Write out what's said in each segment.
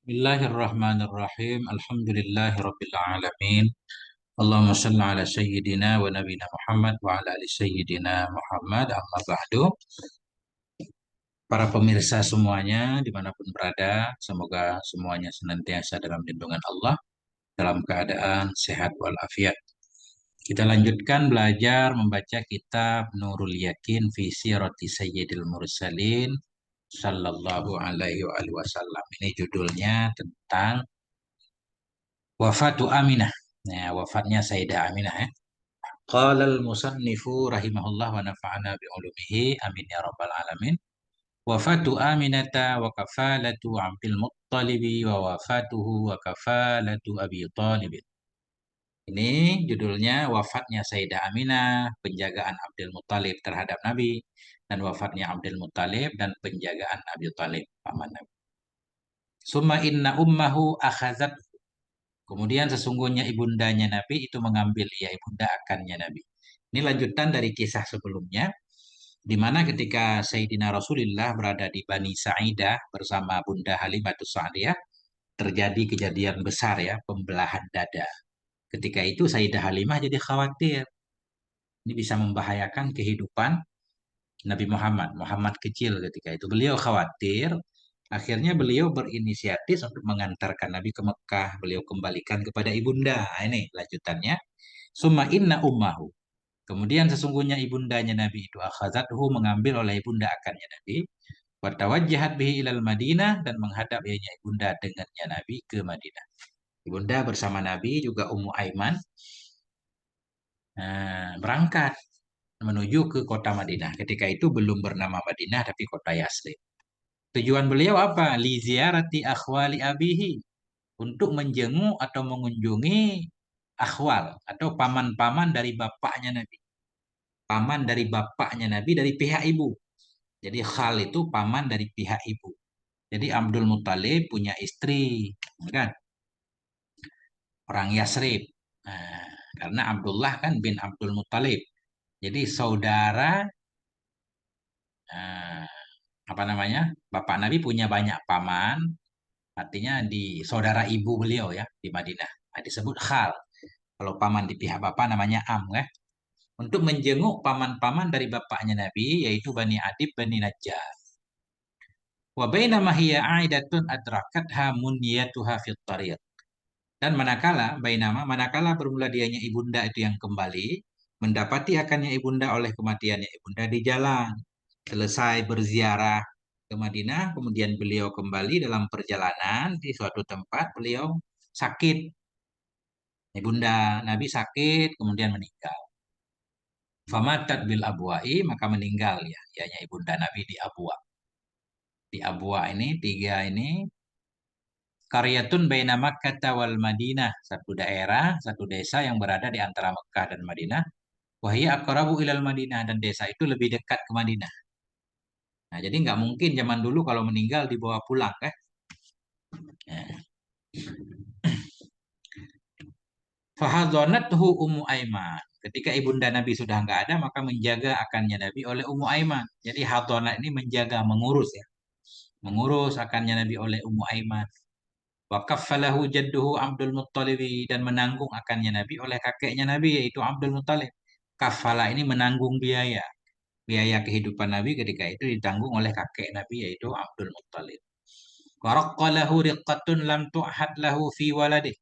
Bismillahirrahmanirrahim. Alhamdulillahirabbil alamin. Allahumma shalli ala sayyidina wa nabiyina Muhammad wa ala ali sayyidina Muhammad. Amma ba'du. Para pemirsa semuanya dimanapun berada, semoga semuanya senantiasa dalam lindungan Allah, dalam keadaan sehat walafiat. Kita lanjutkan belajar membaca kitab Nurul Yakin fi Sirati Sayyidil Mursalin sallallahu alaihi wa alihi wasallam. Ini judulnya tentang Wafatu Aminah. Nah, wafatnya Sayyidah Aminah ya. Qala al-musannifu rahimahullah wa nafa'ana bi ulumihi amin ya rabbal alamin. Wafatu Aminata wa kafalatu Abdul Muttalibi wa wafatuhu wa kafalatu Abi Talib. Ini judulnya wafatnya Sayyidah Aminah, penjagaan Abdul Muttalib terhadap Nabi, dan wafatnya Abdul Muttalib dan penjagaan Abi Talib paman Nabi. Summa inna ummahu akhazat. Kemudian sesungguhnya ibundanya Nabi itu mengambil ia ibunda akannya Nabi. Ini lanjutan dari kisah sebelumnya, di mana ketika Sayyidina Rasulullah berada di Bani Sa'idah bersama Bunda Halimatus Sa'diyah, terjadi kejadian besar ya, pembelahan dada. Ketika itu Sayyidah Halimah jadi khawatir. Ini bisa membahayakan kehidupan Nabi Muhammad. Muhammad kecil ketika itu. Beliau khawatir. Akhirnya beliau berinisiatif untuk mengantarkan Nabi ke Mekah. Beliau kembalikan kepada ibunda. Nah, ini lanjutannya. Summa inna ummahu. Kemudian sesungguhnya ibundanya Nabi itu akhazathu mengambil oleh ibunda akannya Nabi. Watawajjahat bihi ilal Madinah dan menghadap ianya ibunda dengannya Nabi ke Madinah. Ibunda bersama Nabi juga Ummu Aiman berangkat menuju ke kota Madinah. Ketika itu belum bernama Madinah tapi kota Yasrib. Tujuan beliau apa? Li ziarati akhwali abihi. Untuk menjenguk atau mengunjungi akhwal atau paman-paman dari bapaknya Nabi. Paman dari bapaknya Nabi dari pihak ibu. Jadi khal itu paman dari pihak ibu. Jadi Abdul Muthalib punya istri, kan? Orang Yasrib. Nah, karena Abdullah kan bin Abdul Muthalib. Jadi saudara eh, apa namanya? Bapak Nabi punya banyak paman, artinya di saudara ibu beliau ya di Madinah. Nah, disebut khal. Kalau paman di pihak bapak namanya am ya. Untuk menjenguk paman-paman dari bapaknya Nabi yaitu Bani Adib, Bani Najjar. Wa bainama hiya aidatun adrakatha munyatuha fit tariq. Dan manakala bermula dianya ibunda itu yang kembali mendapati akannya ibunda oleh kematiannya ibunda di jalan. Selesai berziarah ke Madinah, kemudian beliau kembali dalam perjalanan di suatu tempat beliau sakit. Ibunda Nabi sakit kemudian meninggal. Famatat bil abwa'i maka meninggal ya, ianya ibunda Nabi di Abwa. Di Abwa ini tiga ini Qaryatun baina Makkah wal Madinah, satu daerah, satu desa yang berada di antara Mekah dan Madinah. Wahia aqrabu ilal Madinah dan desa itu lebih dekat ke Madinah. Nah, jadi nggak mungkin zaman dulu kalau meninggal dibawa pulang kan? Ya. Fahadhanathu Ummu Aiman. Ketika ibunda Nabi sudah nggak ada, maka menjaga akannya Nabi oleh Ummu Aiman. Jadi hadhanah ini menjaga, mengurus ya. Mengurus akannya Nabi oleh Ummu Aiman. Wa kaffalahu jadduhu Abdul Muttalib dan menanggung akannya Nabi oleh kakeknya Nabi yaitu Abdul Muttalib. Kafala ini menanggung biaya. Biaya kehidupan Nabi ketika itu ditanggung oleh kakek Nabi yaitu Abdul Muttalib. Wa raqqalahu riqqatun lam tu'had lahu fi waladih.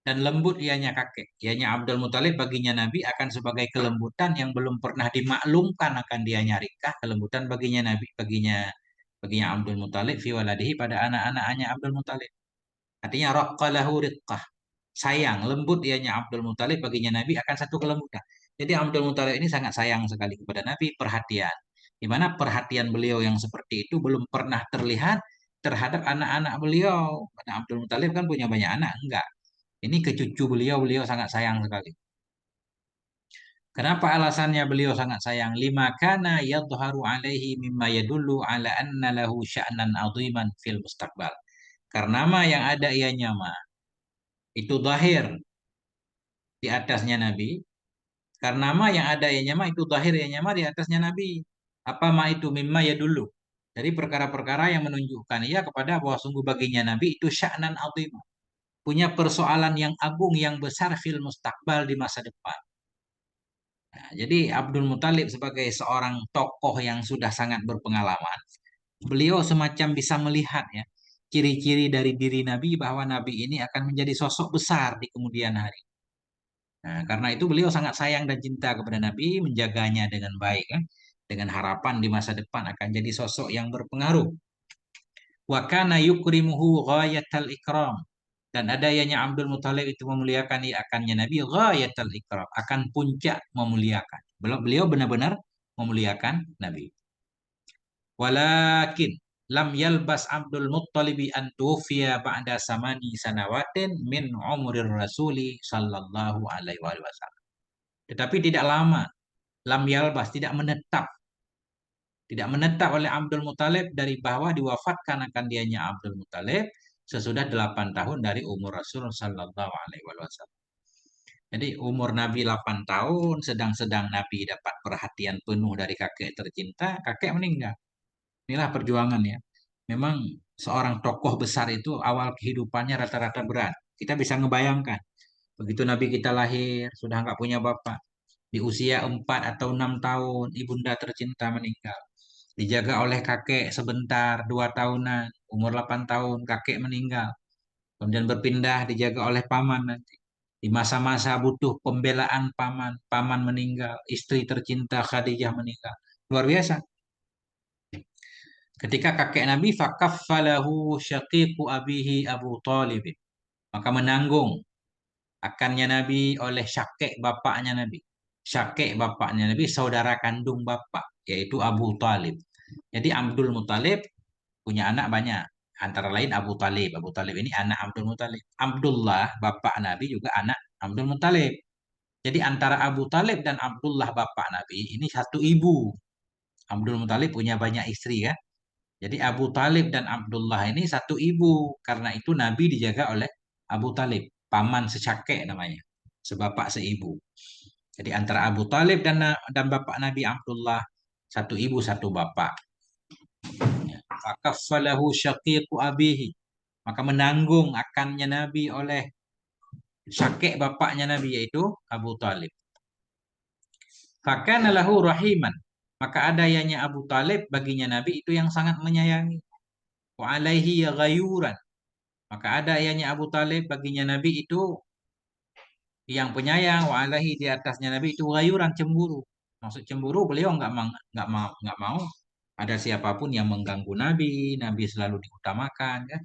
Dan lembut ianya kakek. Ianya Abdul Muthalib baginya Nabi akan sebagai kelembutan yang belum pernah dimaklumkan akan dia nyarikah kelembutan baginya Nabi baginya Abdul Muthalib fi waladihi pada anak-anaknya Abdul Muthalib. Artinya raqqalahu riqqah. Sayang, lembut ianya Abdul Muthalib baginya Nabi akan satu kelembutan. Jadi Abdul Muthalib ini sangat sayang sekali kepada Nabi, perhatian. Di mana perhatian beliau yang seperti itu belum pernah terlihat terhadap anak-anak beliau. Karena Abdul Muthalib kan punya banyak anak, enggak. Ini ke cucu beliau, beliau sangat sayang sekali. Kenapa alasannya beliau sangat sayang? Lima kana yadharu alaihi mimma yadullu ala anna lahu sya'nan adhiman fil mustaqbal. Karena yang ada ianya itu zahir di atasnya Nabi. Karena yang ada ianya itu zahir ianya di atasnya Nabi. Apa itu mimma yadullu? Dari perkara-perkara yang menunjukkan ia kepada bahwa sungguh baginya Nabi itu sya'nan azim, punya persoalan yang agung yang besar fil mustakbal di masa depan. Nah, jadi Abdul Muthalib sebagai seorang tokoh yang sudah sangat berpengalaman, beliau semacam bisa melihat ya ciri-ciri dari diri Nabi bahwa Nabi ini akan menjadi sosok besar di kemudian hari. Nah, karena itu beliau sangat sayang dan cinta kepada Nabi, menjaganya dengan baik kan, dengan harapan di masa depan akan jadi sosok yang berpengaruh. Wa kana yukrimuhu ghayatal ikram. Dan ada yang Abdul Muthalib itu memuliakan akannya Nabi ghayatal ikram, akan puncak memuliakan. Beliau benar-benar memuliakan Nabi. Walakin lam yalbas Abdul Muttalibi an tufiya ba'da samani sanawatin min umrir rasuli sallallahu alaihi wasallam. Tetapi tidak lama, lam yalbas, tidak menetap oleh Abdul Muthalib dari bahwa diwafatkan akan dianya Abdul Muthalib sesudah 8 tahun dari umur Rasul sallallahu alaihi wasallam. Jadi umur Nabi 8 tahun, sedang-sedang Nabi dapat perhatian penuh dari kakek tercinta, kakek meninggal. Inilah perjuangan ya. Memang seorang tokoh besar itu awal kehidupannya rata-rata berat. Kita bisa ngebayangkan, begitu Nabi kita lahir, sudah nggak punya bapak. Di usia 4 atau 6 tahun, ibunda tercinta meninggal. Dijaga oleh kakek sebentar, 2 tahunan, umur 8 tahun, kakek meninggal. Kemudian berpindah, dijaga oleh paman nanti. Di masa-masa butuh pembelaan paman, paman meninggal, istri tercinta Khadijah meninggal. Luar biasa. Ketika kakek Nabi, fakaffalahu syaqiqu abihi Abu Talib. Maka menanggung akannya Nabi oleh syakek bapaknya Nabi. Syakek bapaknya Nabi, saudara kandung bapak, yaitu Abu Talib. Jadi Abdul Muthalib punya anak banyak. Antara lain Abu Talib. Abu Talib ini anak Abdul Muthalib. Abdullah, bapak Nabi juga anak Abdul Muthalib. Jadi antara Abu Talib dan Abdullah bapak Nabi ini satu ibu. Abdul Muthalib punya banyak istri kan. Jadi Abu Talib dan Abdullah ini satu ibu. Karena itu Nabi dijaga oleh Abu Talib. Paman secakek namanya. Sebapak seibu. Jadi antara Abu Talib dan bapak Nabi Abdullah satu ibu satu bapak. Fakaffalahu syaqiqu abihi. Maka menanggung akannya Nabi oleh syakek bapaknya Nabi yaitu Abu Talib. Fakana lahu rahiman. Maka ada ianya Abu Talib baginya Nabi itu yang sangat menyayangi. Wa alaihi ghayuran. Maka ada ianya Abu Talib baginya Nabi itu yang penyayang. Wa alaihi di atasnya Nabi itu ghayuran, cemburu. Maksud cemburu beliau nggak mau ada siapapun yang mengganggu Nabi. Nabi selalu diutamakan kan.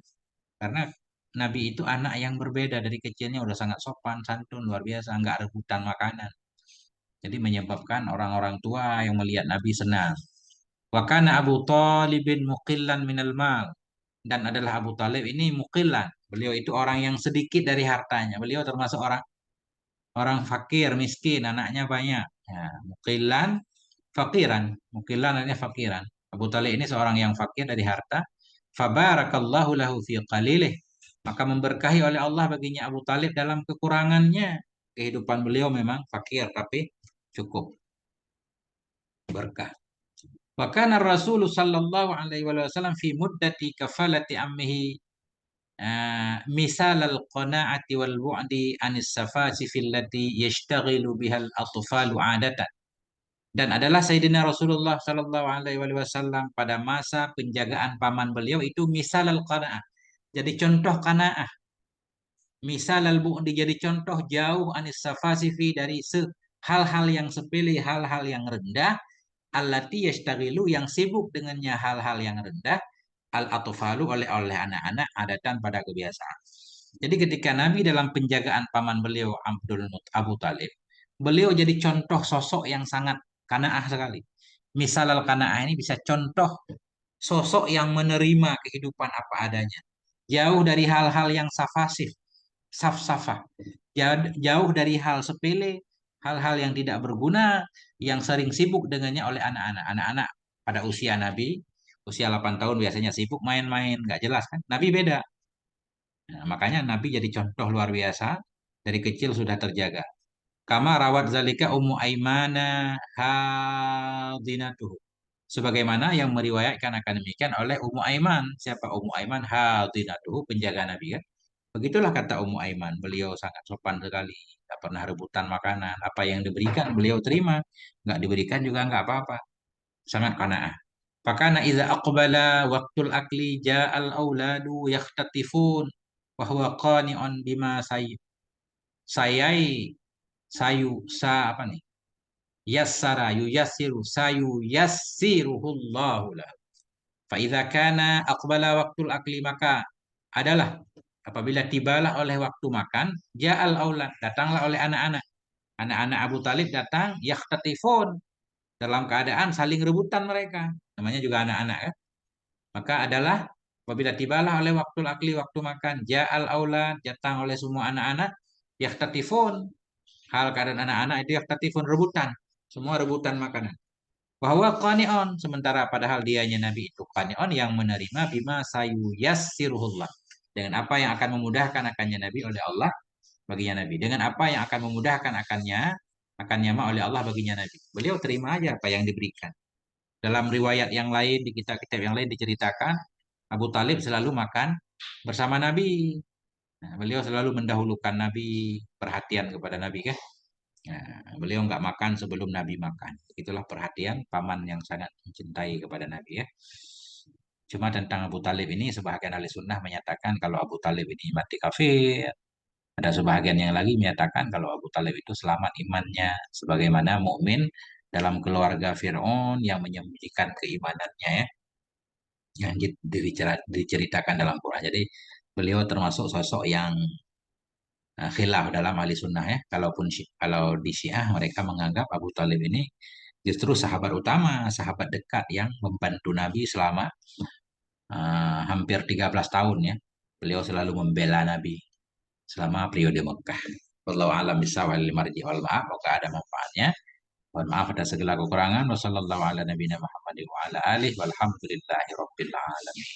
Karena Nabi itu anak yang berbeda dari kecilnya udah sangat sopan, santun, luar biasa, nggak rebutan makanan. Jadi menyebabkan orang-orang tua yang melihat Nabi senang. Wa kana Abu Talibin muqillan minal mal. Dan adalah Abu Talib ini muqillan. Beliau itu orang yang sedikit dari hartanya. Beliau termasuk orang orang fakir, miskin, anaknya banyak. Ya, muqillan, fakiran. Muqillan artinya fakiran. Abu Talib ini seorang yang fakir dari harta. Fabarakallahu lahu fi qalilih. Maka memberkahi oleh Allah baginya Abu Talib dalam kekurangannya. Kehidupan beliau memang fakir tapi cukup berkah. Wa kana Rasul sallallahu alaihi wasallam fi muddati kafalati ammihi misal al-qana'ati wal bu'di anis safasif allati yashtaghilu biha al-atfalu 'adatan. Dan adalah Sayyidina Rasulullah sallallahu alaihi wasallam pada masa penjagaan paman beliau itu misal al-qana'ah. Jadi contoh qanaah. Misal al-bu'di jadi contoh jauh anis safasifi dari hal-hal yang sepele, hal-hal yang rendah, allati yashtaghilu yang sibuk dengannya hal-hal yang rendah, al-atfalu oleh anak-anak adatan pada kebiasaan. Jadi ketika Nabi dalam penjagaan paman beliau Abu Talib, beliau jadi contoh sosok yang sangat kanaah sekali. Misal al-kanaah ini bisa contoh sosok yang menerima kehidupan apa adanya. Jauh dari hal-hal yang safasif, saf-safah. Jauh dari hal sepele, hal-hal yang tidak berguna, yang sering sibuk dengannya oleh anak-anak. Anak-anak pada usia Nabi, usia 8 tahun biasanya sibuk main-main, nggak jelas kan? Nabi beda. Nah, makanya Nabi jadi contoh luar biasa, dari kecil sudah terjaga. Kama rawat zalika Ummu Aimana hadinatuhu. Sebagaimana yang meriwayatkan akan demikian oleh Ummu Aiman. Siapa Ummu Aiman? Hadinatuhu, penjaga Nabi kan. Begitulah kata Ummu Aiman. Beliau sangat sopan sekali. Tidak pernah rebutan makanan. Apa yang diberikan beliau terima. Nggak diberikan juga nggak apa-apa. Sangat qanaah. Fakana idza aqbala waqtul akli ja'al auladu yakhtatifun wa huwa qani'un bima sayai sayu sa apa nih? Yassara yuyassiru sayu yassiruhullahu lah. Fa idza kana aqbala waqtul akli, maka adalah apabila tibalah oleh waktu makan, ja'al aulad, datanglah oleh anak-anak. Anak-anak Abu Talib datang yakhtatifun, dalam keadaan saling rebutan mereka. Namanya juga anak-anak ya. Maka adalah apabila tibalah oleh waktu akli, waktu makan, ja'al aulad, datang oleh semua anak-anak, yakhtatifun, hal keadaan anak-anak itu yakhtatifun, rebutan. Semua rebutan makanan. Bahwa qani'on, sementara padahal dianya Nabi itu qani'on, yang menerima bima sayu yassiruhullah. Dengan apa yang akan memudahkan akannya Nabi oleh Allah baginya Nabi. Dengan apa yang akan memudahkan akannya oleh Allah baginya Nabi. Beliau terima aja apa yang diberikan. Dalam riwayat yang lain, di kitab-kitab yang lain diceritakan, Abu Talib selalu makan bersama Nabi. Nah, beliau selalu mendahulukan Nabi, perhatian kepada Nabi kan. Nah, beliau nggak makan sebelum Nabi makan. Itulah perhatian paman yang sangat mencintai kepada Nabi ya. Cuma tentang Abu Talib ini, sebahagian ahli sunnah menyatakan kalau Abu Talib ini mati kafir. Ada sebahagian yang lagi menyatakan kalau Abu Talib itu selamat imannya, sebagaimana mukmin dalam keluarga Fir'aun yang menyembunyikan keimanannya ya, yang diceritakan dalam Quran. Jadi beliau termasuk sosok yang khilaf dalam ahli sunnah ya. Kalau di Syiah mereka menganggap Abu Talib ini justru sahabat utama, sahabat dekat yang membantu Nabi selama hampir 13 tahun ya. Beliau selalu membela Nabi selama periode Mekah. Wallahu a'lam bishawab, marji wal ma'af. Semoga ada manfaatnya. Mohon maaf atas segala kekurangan. Wassallallahu ala nabiyina Muhammadin wa ala alihi walhamdulillahi rabbil alamin.